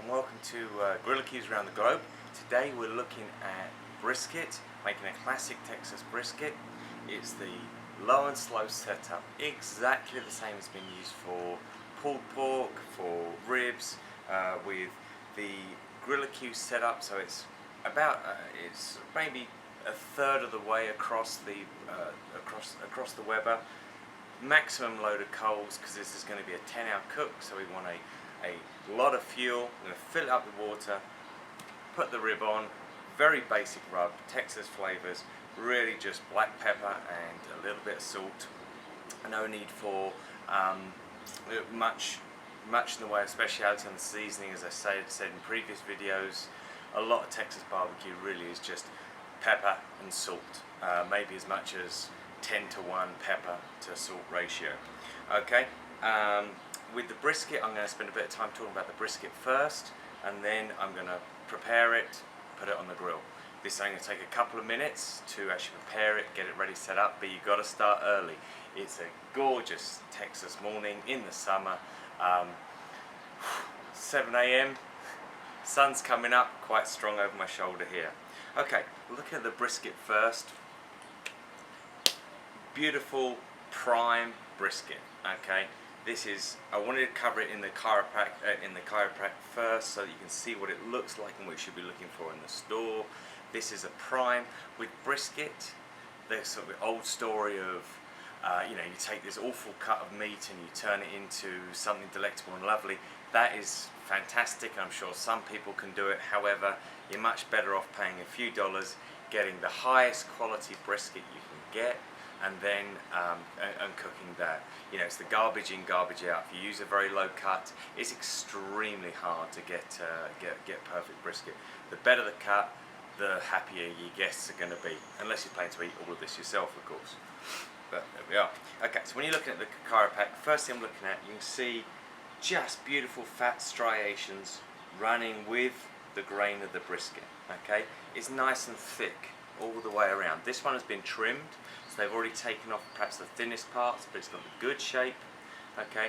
and welcome to G'rillaQues around the globe. Today we're looking at brisket, making a classic Texas brisket. It's the low and slow setup, exactly the same as been used for pulled pork, for ribs, with the G'rillaQue setup. So it's about it's maybe a third of the way across the across the Weber. Maximum load of coals, because this is going to be a 10-hour cook, so we want a lot of fuel. I'm going to fill it up with water, put the rib on, very basic rub, Texas flavors, really just black pepper and a little bit of salt. No need for much in the way of speciality on the seasoning. As I said in previous videos, a lot of Texas barbecue really is just pepper and salt, maybe as much as 10:1 pepper to salt ratio. Okay, with the brisket, I'm going to spend a bit of time talking about the brisket first, and then I'm going to prepare it, put it on the grill. This is going to take a couple of minutes to actually prepare it, get it ready, set up, but you've got to start early. It's a gorgeous Texas morning in the summer, 7 a.m. Sun's coming up, quite strong over my shoulder here. Okay, looking at the brisket first. Beautiful prime brisket. Okay, this is, I wanted to cover it in the chiropractic first, so that you can see what it looks like and what you should be looking for in the store. This is a prime with brisket. There's sort of the old story of you take this awful cut of meat and you turn it into something delectable and lovely. That is fantastic. I'm sure some people can do it. However, you're much better off paying a few dollars, getting the highest quality brisket you can get, and then and cooking that. It's the garbage in, garbage out. If you use a very low cut, it's extremely hard to get perfect brisket. The better the cut, the happier your guests are going to be, unless you're planning to eat all of this yourself, of course. But there we are. Okay, so when you're looking at the chiropractic, first thing I'm looking at, you can see just beautiful fat striations running with the grain of the brisket. Okay, it's nice and thick all the way around. This one has been trimmed, so they've already taken off perhaps the thinnest parts, but it's got a good shape. Okay,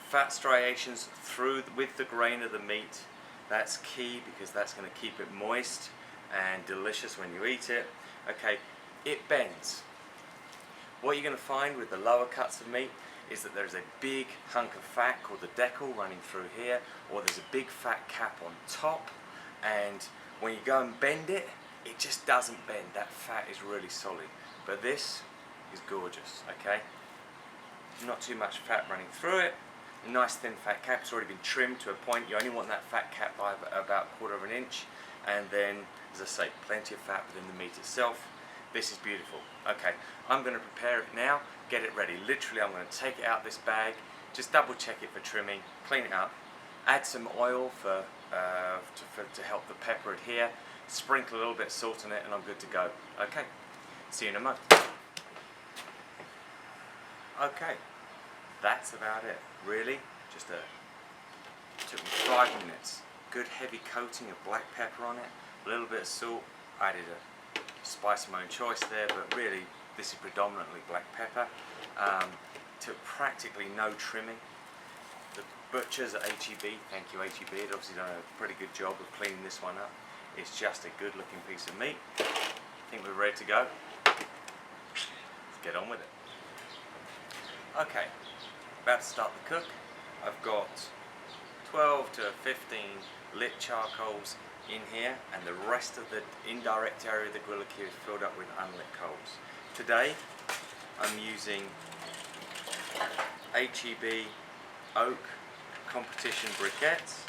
fat striations through with the grain of the meat. That's key, because that's going to keep it moist and delicious when you eat it. Okay, it bends. What you're going to find with the lower cuts of meat is that there's a big hunk of fat called the decal running through here, or there's a big fat cap on top, and when you go and bend it, it just doesn't bend. That fat is really solid. But this is gorgeous. Okay, not too much fat running through it. A nice thin fat cap. It's already been trimmed to a point. You only want that fat cap by about 1/4 inch, and then, as I say, plenty of fat within the meat itself. This is beautiful. Okay, I'm going to prepare it now, get it ready. Literally, I'm going to take it out this bag, just double check it for trimming, clean it up, add some oil to help the pepper adhere, sprinkle a little bit of salt on it, and I'm good to go. Okay, see you in a moment. Okay, that's about it. Really, just took me 5 minutes. Good heavy coating of black pepper on it, a little bit of salt. I added a spice of my own choice there, but really this is predominantly black pepper. Took practically no trimming. The butchers at HEB, thank you HEB, they've obviously done a pretty good job of cleaning this one up. It's just a good looking piece of meat. I think we're ready to go. Let's get on with it. Okay, about to start the cook. I've got 12 to 15 lit charcoals in here, and the rest of the indirect area of the G'rillaQue is filled up with unlit coals. Today I'm using HEB oak competition briquettes.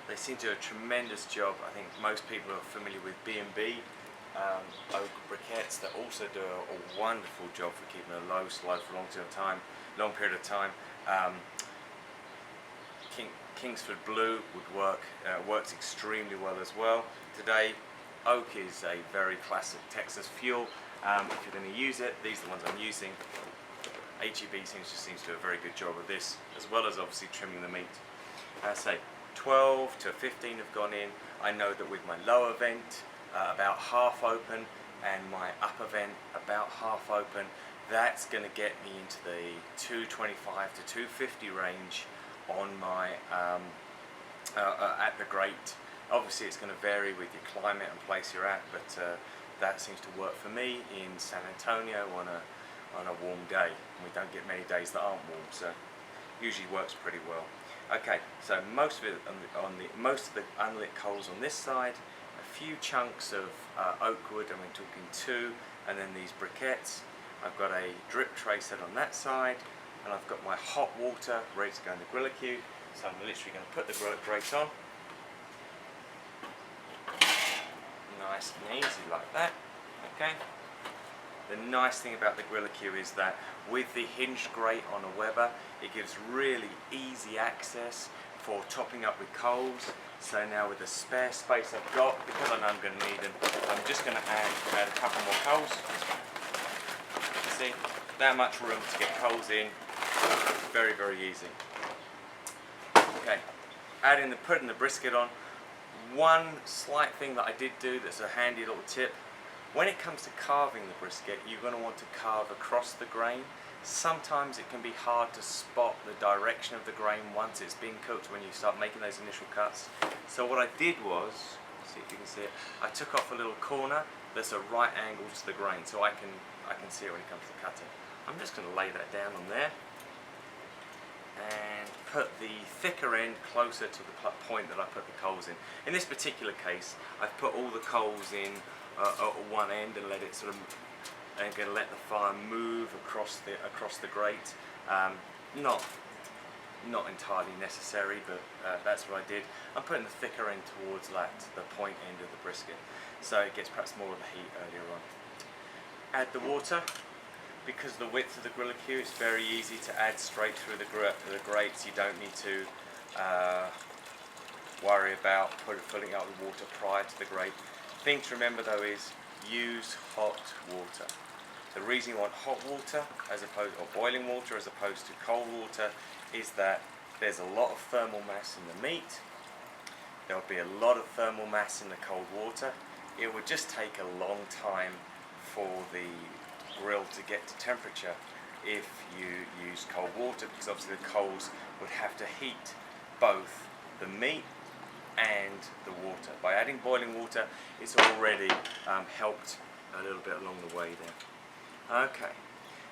They seem to do a tremendous job. I think most people are familiar with B&B oak briquettes that also do a wonderful job for keeping a low slow for a long period of time. Kingsford Blue would work, works extremely well as well. Today, oak is a very classic Texas fuel. If you're going to use it, these are the ones I'm using. HEB seems to do a very good job of this, as well as obviously trimming the meat. As I say, 12 to 15 have gone in. I know that with my lower vent about half open, and my upper vent about half open, that's going to get me into the 225 to 250 range on my at the grate. Obviously it's going to vary with your climate and place you're at, but that seems to work for me in San Antonio on a warm day. We don't get many days that aren't warm, so usually works pretty well. Okay, so most of it most of the unlit coals on this side, a few chunks of oak wood, and we're talking 2, and then these briquettes. I've got a drip tray set on that side, and I've got my hot water ready to go in the G'rillaQue. So I'm literally going to put the grate on, nice and easy like that. Okay. The nice thing about the G'rillaQue is that with the hinged grate on a Weber, it gives really easy access for topping up with coals. So now with the spare space I've got, because I know I'm going to need them, I'm just going to add a couple more coals. See, that much room to get coals in, very, very easy. Okay, putting the brisket on. One slight thing that I did do that's a handy little tip: when it comes to carving the brisket, you're going to want to carve across the grain. Sometimes it can be hard to spot the direction of the grain once it's been cooked when you start making those initial cuts. So what I did was, see if you can see it, I took off a little corner that's a right angle to the grain, so I can see it when it comes to cutting. I'm just going to lay that down on there and put the thicker end closer to the point that I put the coals in. In this particular case, I've put all the coals in at one end and let it sort of, and going to let the fire move across the grate. Not entirely necessary, but that's what I did. I'm putting the thicker end towards the point end of the brisket, so it gets perhaps more of the heat earlier on. Add the water. Because of the width of the G'rillaQue, it's very easy to add straight through the grates. You don't need to worry about filling up the water prior to the grate. Thing to remember though is use hot water. The reason you want hot water or boiling water as opposed to cold water is that there's a lot of thermal mass in the meat. There'll be a lot of thermal mass in the cold water. It would just take a long time for the grill to get to temperature if you use cold water, because obviously the coals would have to heat both the meat and the water. By adding boiling water, it's already helped a little bit along the way there. Okay,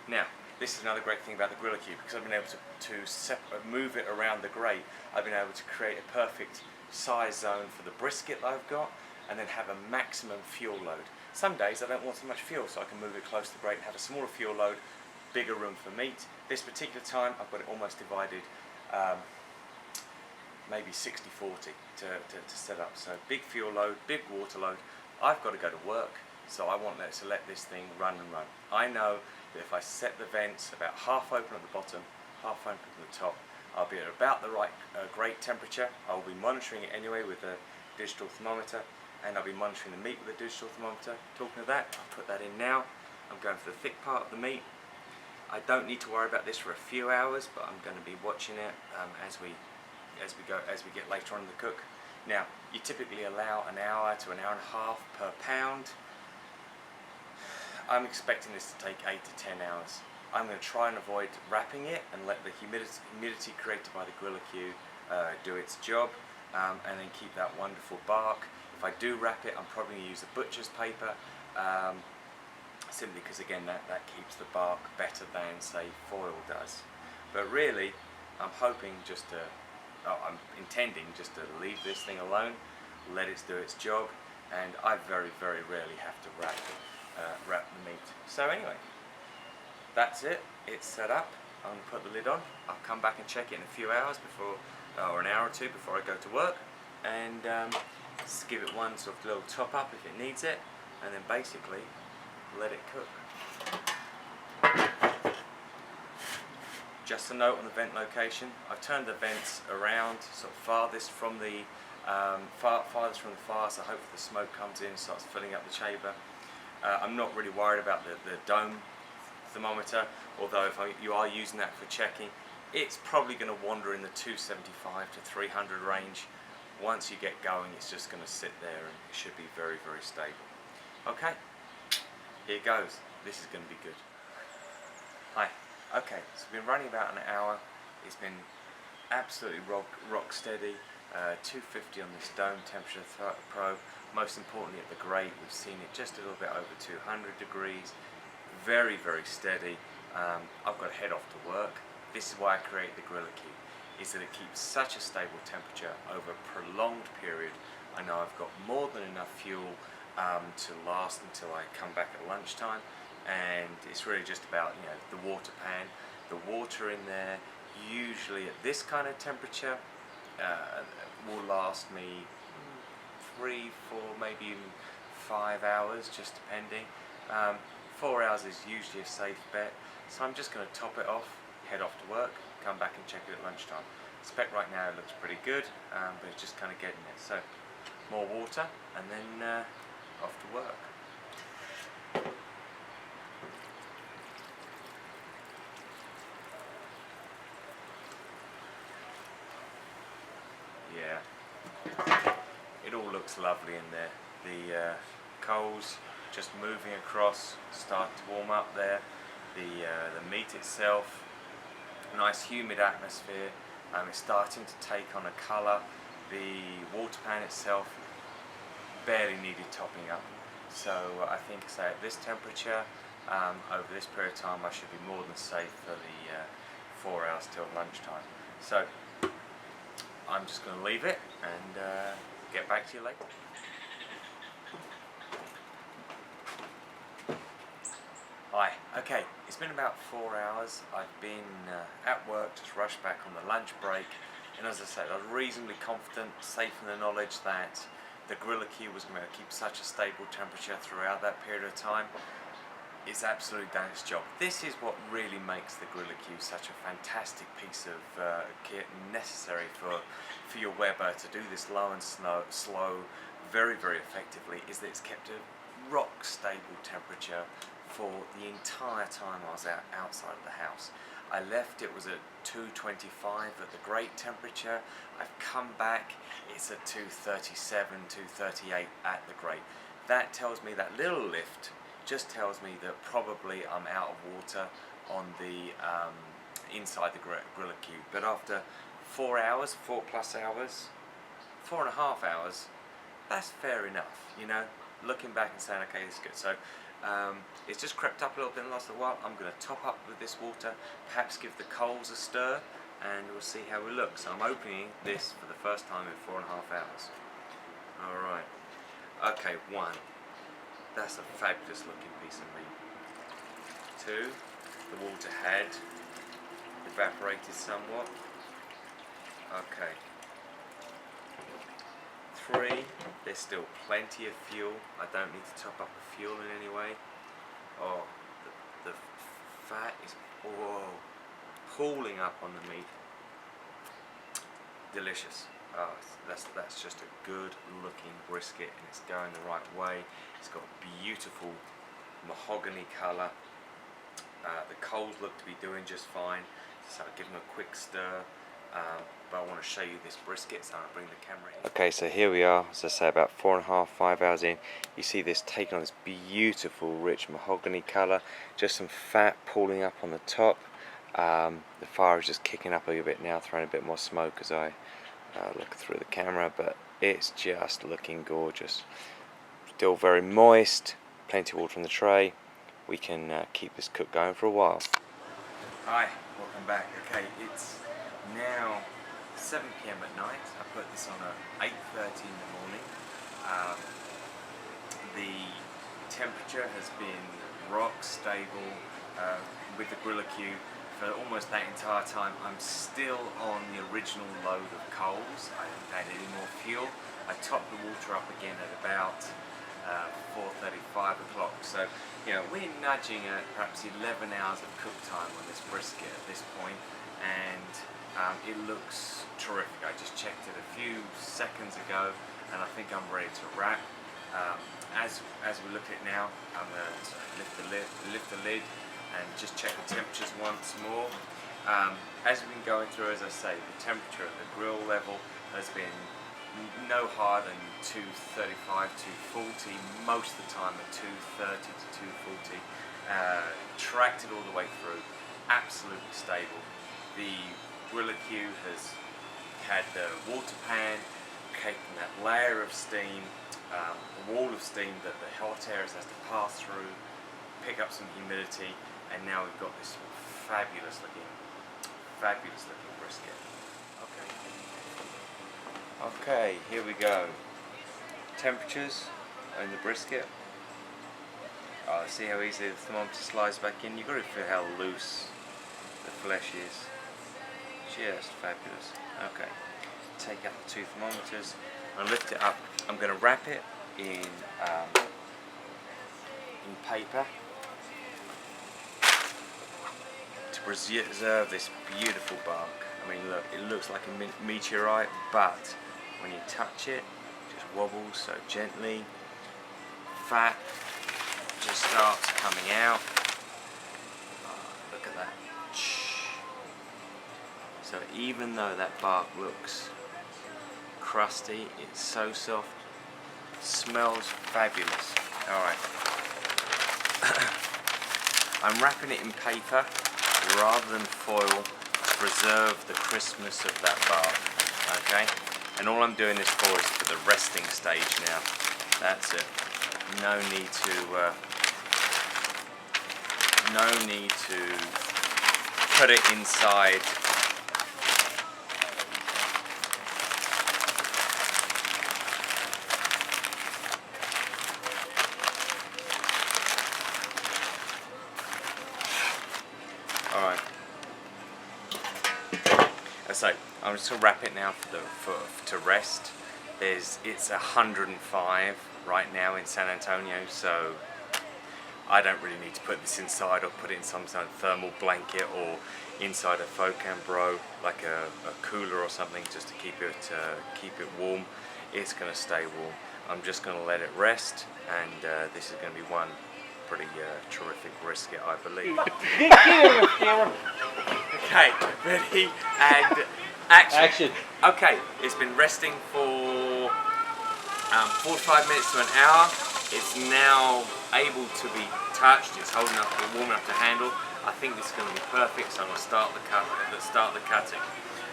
now this is another great thing about the G'rillaQue, because I've been able to move it around the grate. I've been able to create a perfect size zone for the brisket that I've got, and then have a maximum fuel load. Some days I don't want so much fuel, so I can move it close to the grate and have a smaller fuel load, bigger room for meat. This particular time I've got it almost divided, maybe 60-40 to set up. So big fuel load, big water load. I've got to go to work, so I want to let this thing run and run. I know that if I set the vents about half open at the bottom, half open at the top, I'll be at about the right grate temperature. I'll be monitoring it anyway with a digital thermometer, and I'll be monitoring the meat with a digital thermometer. Talking of that, I'll put that in now. I'm going for the thick part of the meat. I don't need to worry about this for a few hours, but I'm going to be watching it as we get later on in the cook. Now, you typically allow an hour to an hour and a half per pound. I'm expecting this to take 8 to 10 hours. I'm going to try and avoid wrapping it and let the humidity created by the G'rillaQue do its job, and then keep that wonderful bark. If I do wrap it, I'm probably going to use a butcher's paper, simply because again that keeps the bark better than say foil does. But really, I'm intending just to leave this thing alone, let it do its job, and I very, very rarely have to wrap the meat. So anyway, that's it. It's set up. I'm going to put the lid on. I'll come back and check it in a few hours before, or an hour or two before I go to work, and just give it one sort of little top up if it needs it, and then basically let it cook. Just a note on the vent location. I've turned the vents around, sort of farthest from the fire, so hopefully the smoke comes in, starts filling up the chamber. I'm not really worried about the dome thermometer, although if you are using that for checking, it's probably going to wander in the 275 to 300 range. Once you get going, it's just going to sit there and it should be very, very stable. Okay, here goes. This is going to be good. Hi. Okay, so we've been running about an hour. It's been absolutely rock steady. 250 on this dome temperature probe. Most importantly at the grate, we've seen it just a little bit over 200 degrees. Very, very steady. I've got to head off to work. This is why I create the G'rillaQue, is that it keeps such a stable temperature over a prolonged period. I know I've got more than enough fuel to last until I come back at lunchtime, and it's really just about, you know, the water pan. The water in there, usually at this kind of temperature, will last me 3, 4, maybe even 5 hours, just depending. 4 hours is usually a safe bet, so I'm just going to top it off, head off to work, come back and check it at lunchtime. Spec right now looks pretty good, but it's just kind of getting it. So more water and then off to work. Yeah, it all looks lovely in there. The coals just moving across, start to warm up there. The meat itself, nice humid atmosphere. It's starting to take on a colour. The water pan itself barely needed topping up. So I think, say, at this temperature, over this period of time, I should be more than safe for the 4 hours till lunchtime. So I'm just going to leave it and get back to you later. Hi, okay, it's been about 4 hours. I've been at work, just rushed back on the lunch break, and as I said, I was reasonably confident, safe in the knowledge that the G'rillaQue was going to keep such a stable temperature throughout that period of time. It's absolutely done its job. This is what really makes the G'rillaQue such a fantastic piece of kit, necessary for your Weber to do this low and slow very, very effectively, is that it's kept a rock stable temperature for the entire time I was outside of the house. I left, it was at 225 at the grate temperature. I've come back, it's at 237, 238 at the grate. That tells me, that little lift just tells me that probably I'm out of water on the inside the G'rillaQue. But after 4 hours, 4+ hours, 4.5 hours, that's fair enough, you know, looking back and saying, okay, it's good. So it's just crept up a little bit in the last little while. I'm going to top up with this water, perhaps give the coals a stir, and we'll see how we look. So I'm opening this for the first time in 4.5 hours. Alright, okay, 1, that's a fabulous looking piece of meat. 2, the water had evaporated somewhat. Okay. 3, there's still plenty of fuel. I don't need to top up the fuel in any way. Oh, the fat is pooling up on the meat. Delicious. Oh, that's just a good looking brisket, and it's going the right way. It's got a beautiful mahogany colour. The coals look to be doing just fine, so I'll give them a quick stir. But I want to show you this brisket, so I'll bring the camera in. Okay, so here we are, as I say, about 4.5, 5 hours in. You see this taking on this beautiful rich mahogany colour, just some fat pooling up on the top. The fire is just kicking up a little bit now, throwing a bit more smoke as I look through the camera, but it's just looking gorgeous. Still very moist, plenty of water in the tray. We can keep this cook going for a while. Hi, welcome back. Okay, it's now 7 PM at night. I put this on at 8:30 in the morning. The temperature has been rock stable with the G'rillaQue for almost that entire time. I'm still on the original load of coals. I haven't added any more fuel. I topped the water up again at about 4:30, 5 o'clock. So, you know, we're nudging at perhaps 11 hours of cook time on this brisket at this point, and it looks terrific. I just checked it a few seconds ago, and I think I'm ready to wrap. As we look at it now, I'm going to lift the lid and just check the temperatures once more. As we've been going through, as I say, the temperature at the grill level has been no higher than 235, 240, most of the time at 230 to 240. Tracked it all the way through, absolutely stable. The G'rillaQue has had the water pan, taking that layer of steam, the wall of steam that the hot air has to pass through, pick up some humidity, and now we've got this fabulous looking brisket. Okay, here we go. Temperatures in the brisket. Oh, see how easily the thermometer slides back in? You've got to feel how loose the flesh is. Just fabulous. Okay, take out the 2 thermometers and lift it up. I'm going to wrap it in paper to preserve this beautiful bark. I mean, look, it looks like a meteorite, but when you touch it, it just wobbles so gently. Fat just starts coming out. Oh, look at that. So even though that bark looks crusty, it's so soft. It smells fabulous. Alright. I'm wrapping it in paper rather than foil to preserve the crispness of that bark. Okay? And all I'm doing this for is for the resting stage now. That's it. No need to put it inside. Alright. So I'm just gonna wrap it now to rest. It's 105 right now in San Antonio, so I don't really need to put this inside or put it in some sort of thermal blanket or inside a Focambro like a cooler or something just to keep it warm. It's going to stay warm. I'm just going to let it rest, and this is going to be one pretty terrific brisket, I believe. Okay, ready and action. Okay, it's been resting for 45 minutes to an hour. It's now able to be touched. It's holding up, warm enough to handle. I think this is going to be perfect, so I'm going to start the cutting.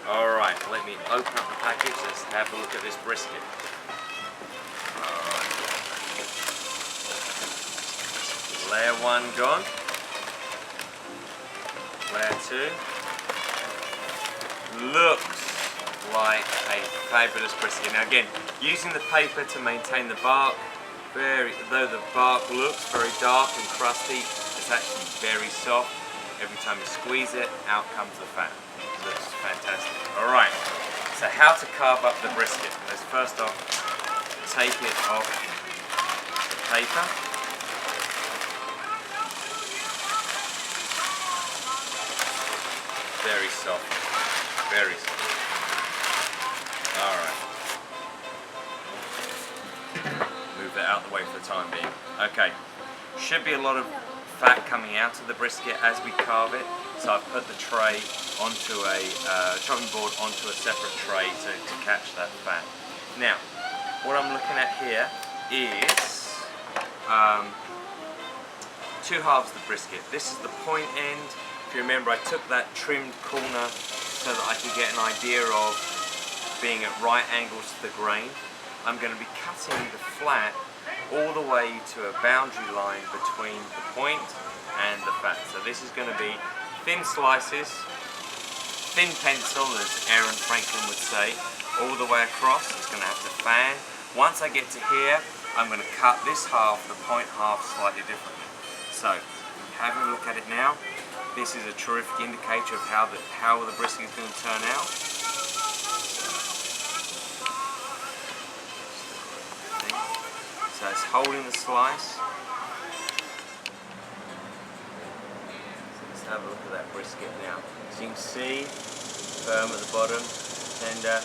Alright, let me open up the package. Let's have a look at this brisket. Alright. Layer 1 gone. Layer 2. Looks like a fabulous brisket. Now again, using the paper to maintain the bark, though the bark looks very dark and crusty, it's actually very soft. Every time you squeeze it, out comes the fat. It looks fantastic. Alright, so how to carve up the brisket. Let's first off take it off the paper. Very soft. Very soft. Alright. Move that out of the way for the time being. Okay. Should be a lot of fat coming out of the brisket as we carve it. So I've put the tray onto a chopping board onto a separate tray to catch that fat. Now, what I'm looking at here is 2 halves of the brisket. This is the point end. If you remember, I took that trimmed corner so that I could get an idea of being at right angles to the grain. I'm going to be cutting the flat all the way to a boundary line between the point and the fat. So this is going to be thin slices, thin pencil as Aaron Franklin would say, all the way across. It's going to have to fan. Once I get to here, I'm going to cut this half, the point half, slightly differently. So, having a look at it now, this is a terrific indicator of how the brisket is going to turn out. So it's holding the slice. So let's have a look at that brisket now. As you can see, firm at the bottom, tender,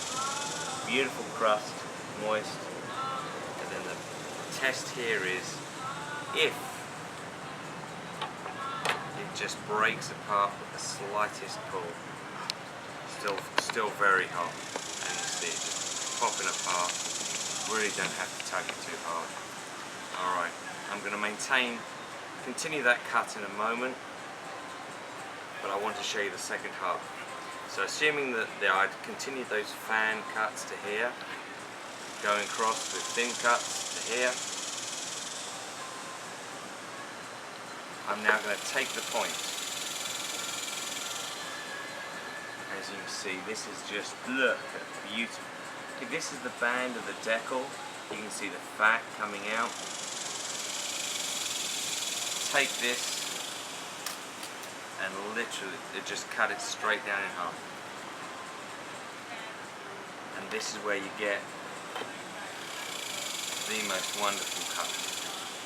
beautiful crust, moist. And then the test here is if it just breaks apart with the slightest pull. Still very hot, and you see it just popping apart. Really don't have to tug it too hard. Alright, I'm going to continue that cut in a moment, but I want to show you the second half. So assuming that I'd continued those fan cuts to here, going across with thin cuts to here, I'm now going to take the point. As you can see, this is just, look at beautiful. Okay, this is the band of the decal. You can see the fat coming out. Take this and literally just cut it straight down in half. And this is where you get the most wonderful cut,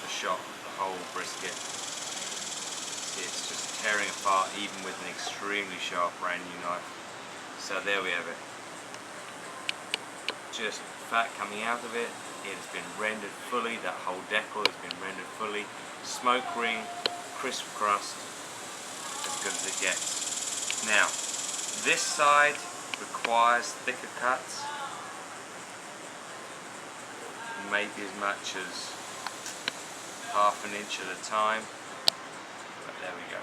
the shot of the whole brisket. See, it's just tearing apart even with an extremely sharp brand new knife. So there we have it. Just fat coming out of it. It has been rendered fully. That whole decal has been rendered fully. Smoke ring, crisp crust, as good as it gets. Now, this side requires thicker cuts. Maybe as much as ½ an inch at a time. But there we go.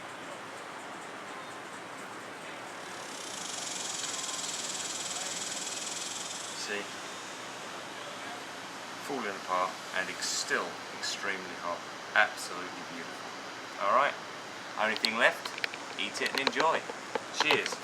See? Falling apart and still extremely hot. Absolutely beautiful. Alright, only thing left, eat it and enjoy. Cheers.